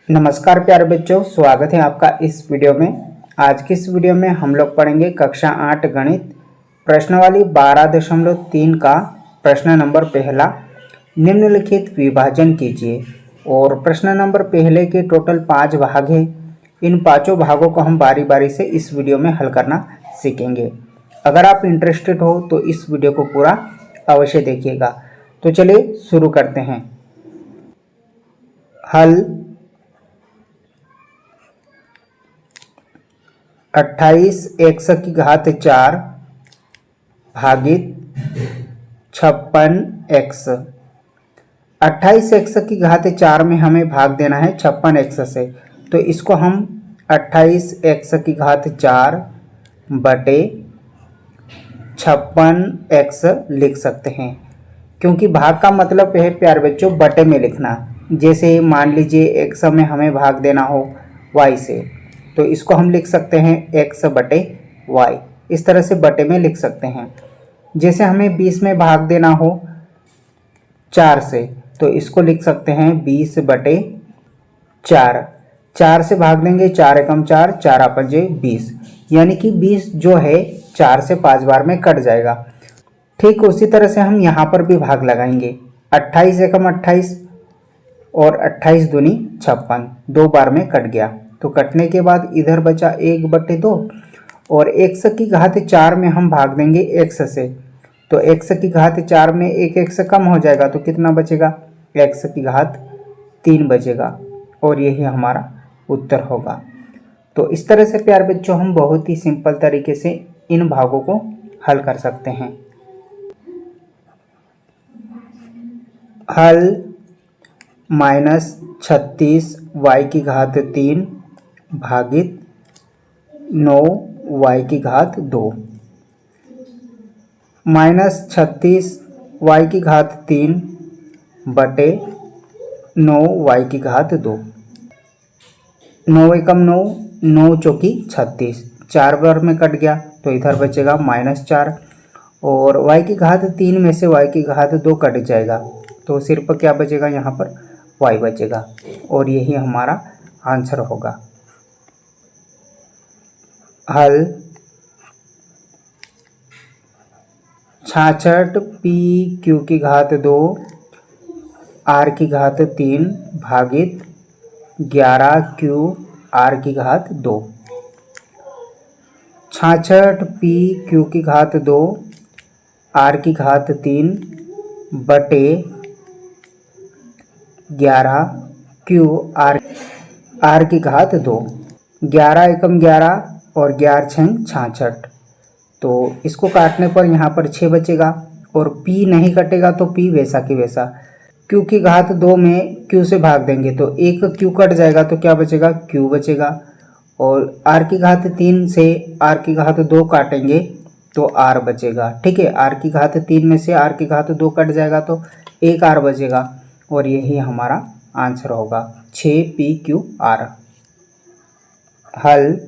नमस्कार प्यारे बच्चों, स्वागत है आपका इस वीडियो में। आज की इस वीडियो में हम लोग पढ़ेंगे कक्षा 8 गणित प्रश्नावली 12.3 का प्रश्न नंबर पहला। निम्नलिखित विभाजन कीजिए। और प्रश्न नंबर पहले के टोटल 5 भाग हैं। इन पांचों भागों को हम बारी बारी से इस वीडियो में हल करना सीखेंगे। अगर आप इंटरेस्टेड हो तो इस वीडियो को पूरा अवश्य देखिएगा। तो चलिए शुरू करते हैं। हल 28 x की घात 4 भागित 56x। 28 x की घात 4 में हमें भाग देना है 56x से, तो इसको हम 28 x की घात 4 बटे 56x लिख सकते हैं। क्योंकि भाग का मतलब है प्यारे बच्चों बटे में लिखना। जैसे मान लीजिए x में हमें भाग देना हो y से, तो इसको हम लिख सकते हैं x बटे y। इस तरह से बटे में लिख सकते हैं। जैसे हमें 20 में भाग देना हो 4 से, तो इसको लिख सकते हैं 20 बटे 4। 4 से भाग देंगे 4 एकम 4, 4 अपजे 20, यानी कि 20 जो है 4 से 5 बार में कट जाएगा। ठीक उसी तरह से हम यहाँ पर भी भाग लगाएंगे। 28 एकम 28 और 28 दूनी 56, 2 बार में कट गया। तो कटने के बाद इधर बचा 1 बटे 2, और x की घात 4 में हम भाग देंगे x से, तो x की घात 4 में एक x कम हो जाएगा, तो कितना बचेगा? x की घात 3 बचेगा, और यही हमारा उत्तर होगा। तो इस तरह से प्यारे बच्चों हम बहुत ही सिंपल तरीके से इन भागों को हल कर सकते हैं। हल -36 y की घात 3 भागित 9 y की घात 2। -36 y की घात 3 बटे 9 y की घात 2। 9 एकम 9, 9 चौकी 36, 4 बार में कट गया, तो इधर बचेगा -4, और y की घात 3 में से y की घात 2 कट जाएगा, तो सिर्फ क्या बचेगा? यहाँ पर y बचेगा, और यही हमारा आंसर होगा। हल 66 p q की घात 2 r की घात 3 भागित 11 q r की घात 2। 66 p q की घात 2 r की घात 3 बटे 11 q r की घात 2। 11 एकम 11 और 11 छंग 66, तो इसको काटने पर यहाँ पर 6 बचेगा, और p नहीं कटेगा तो p वैसा की वैसा। q की घात 2 में q से भाग देंगे तो एक q कट जाएगा, तो क्या बचेगा? q बचेगा। और r की घात 3 से r की घात 2 काटेंगे तो r बचेगा। ठीक है, r की घात 3 में से r की घात 2 कट जाएगा तो एक r बचेगा, और यही हमारा आंसर होगा 6pqr। हल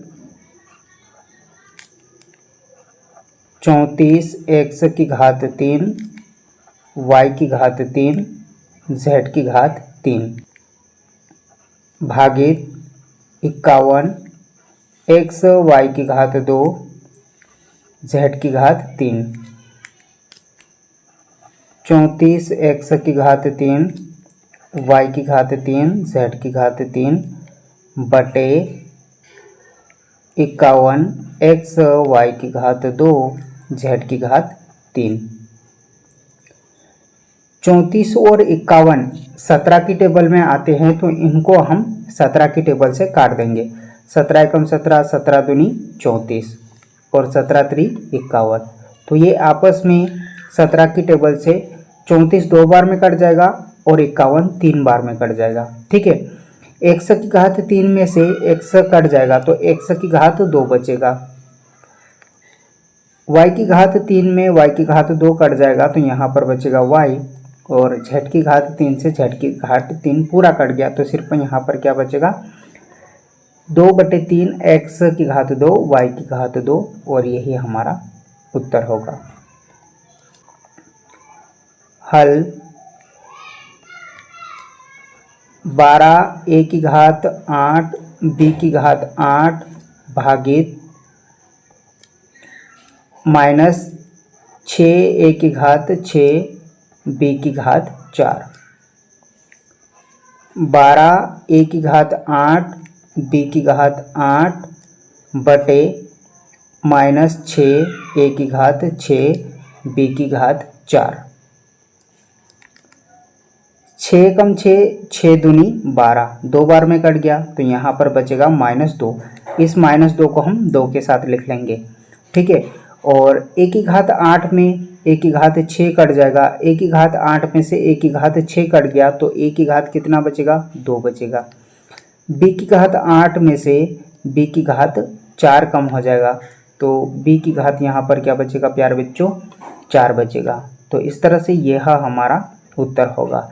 34 x की घात 3 y की घात 3 z की घात 3 भागित 51 x y की घात 2 z की घात 3। 34 x की घात 3 y की घात 3 z की घात 3 बटे 51 x y की घात 2 z की घात 3। 34 और 51 17 की टेबल में आते हैं, तो इनको हम 17 की टेबल से काट देंगे। 17 एकम 17, 17 दूनी 34, और 17 त्रि 51, तो ये आपस में 17 की टेबल से 34 2 बार में कट जाएगा, और 51 3 बार में कट जाएगा। ठीक है, x की घात 3 में से x कट जाएगा, तो x की घात 2 बचेगा। y की घात 3 में y की घात 2 कट जाएगा, तो यहाँ पर बचेगा y, और z की घात 3 से z की घात 3 पूरा कट गया, तो सिर्फ यहाँ पर क्या बचेगा? 2/3 x की घात 2 y की घात 2, और यही हमारा उत्तर होगा। हल 12 a की घात 8 b की घात 8 भागित माइनस 6 a की घात 6 b की घात 4। 12 a की घात 8 b की घात 8 बटे माइनस 6 a की घात 6 b की घात 4। 6 कम 6 6 दूनी 12, 2 बार में कट गया तो यहाँ पर बचेगा -2। इस -2 को हम 2 के साथ लिख लेंगे, ठीक है। और a की घात 8 में a की घात 6 कट जाएगा, a की घात 8 में से a की घात 6 कट गया तो a की घात कितना बचेगा, 2 बचेगा। b की घात 8 में से b की घात 4 कम हो जाएगा तो b की घात यहाँ पर क्या बचेगा प्यारे बच्चों, 4 बचेगा। तो इस तरह से यह हमारा उत्तर होगा।